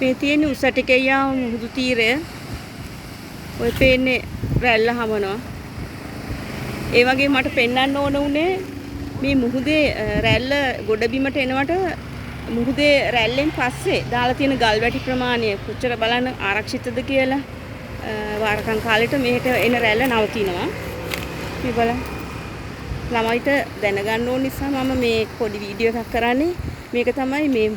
මේ තියෙන උසටිකේයා මුහුදු තීරය. ඔය පේන්නේ රැල්ල හමනවා. ඒ වගේ මට පෙන්වන්න ඕන උනේ මේ මුහුදේ රැල්ල ගොඩබිමට එනවට මුහුදේ රැල්ලෙන් පස්සේ දාලා තියෙන ගල් වැටි ප්‍රමාණය කොච්චර බලන්න ආරක්ෂිතද කියලා. වාරකම් කාලෙට මෙහෙට එන රැල්ල නවතිනවා. මේ බලන්න. ළමයිට දැනගන්න ඕන නිසා මම මේ පොඩි වීඩියෝ එකක් කරන්නේ. මේක තමයි මේ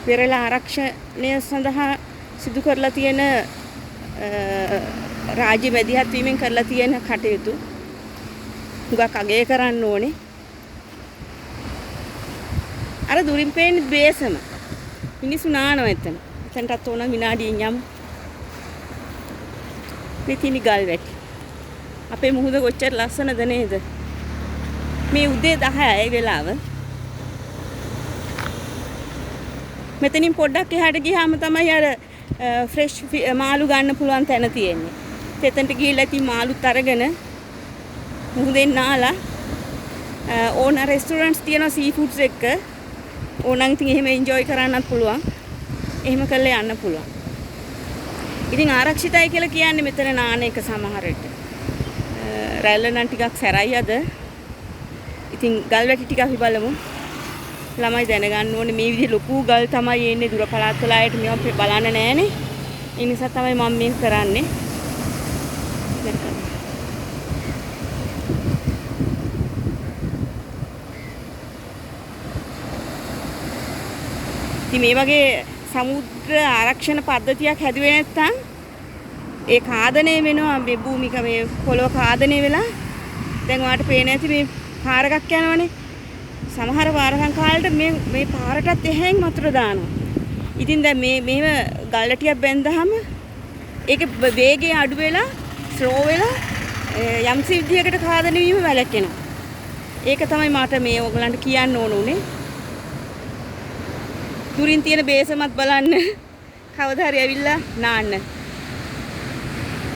වෙරළ ආරක්ෂණය සඳහා සිදු කරලා තියෙන රාජ්‍ය මැදිහත් වීමෙන් කරලා තියෙන කටයුතු. හුඟක් අගය කරන්න ඕනේ. අර දුරින් පේන බේසම මිනිස්සු නානවා එතන. එතනටත් ඕන විනාඩියෙන් යමු. මේ තිනි ගල් වැටි. අපේ මුහුද කොච්චර ලස්සනද නේද? මේ උදේ 10යි වෙලාව. මෙතනින් පොඩ්ඩක් එහාට ගියාම තමයි අර ෆ්‍රෙෂ් මාළු ගන්න පුළුවන් තැන තියෙන්නේ. එතනට ගිහිල්ලා ඉතින් මාළුත් අරගෙන මුහුදෙන් නාලා ඕන රෙස්ටොරන්ට්ස් තියෙනවා සී ෆුඩ්ස් එක්ක. ඕනනම් ඉතින් එහෙම එන්ජොයි කරන්නත් පුළුවන්. එහෙම කරලා යන්න පුළුවන්. ඉතින් ආරක්ෂිතයි කියලා කියන්නේ මෙතන නාන එක සමහර විට. රැල්ල නම් ටිකක් සැරයි අද. ඉතින් ගල් වැටි ටික අපි බලමු. ළමයි දැනගන්න ඕනේ මේ විදිහේ ලොකු ගල් තමයි එන්නේ දුර පළාත් වල ආයෙත් මේවා බලන්න නෑනේ. ඒ නිසා තමයි මම මේක කරන්නේ. ඉතින් මේ වගේ සමුද්‍ර ආරක්ෂණ පද්ධතියක් හැදුවේ නැත්නම් ඒ කාදනය වෙනවා මේ භූමික මේ පොළොව කාදනය වෙලා දැන් ඔයාලට පේන ඇති මේ පාරක් යනවනේ. සමහර වාරකම් කාලෙට මේ පාරටත් එහෙන් වතුර දානවා. ඉතින් දැන් මේව ගල්ලටියක් බැන්දහම ඒක වේගය අඩු වෙලා ස්ලෝ වෙලා යම්සි විදියකට කාදනය වීම වැළැක්වෙනවා. ඒක තමයි මට මේ ඔයගලන්ට කියන්න ඕන උනේ. දුරින් තියෙන බේසමත් බලන්න කවදා හරි ඇවිල්ලා නාන්න.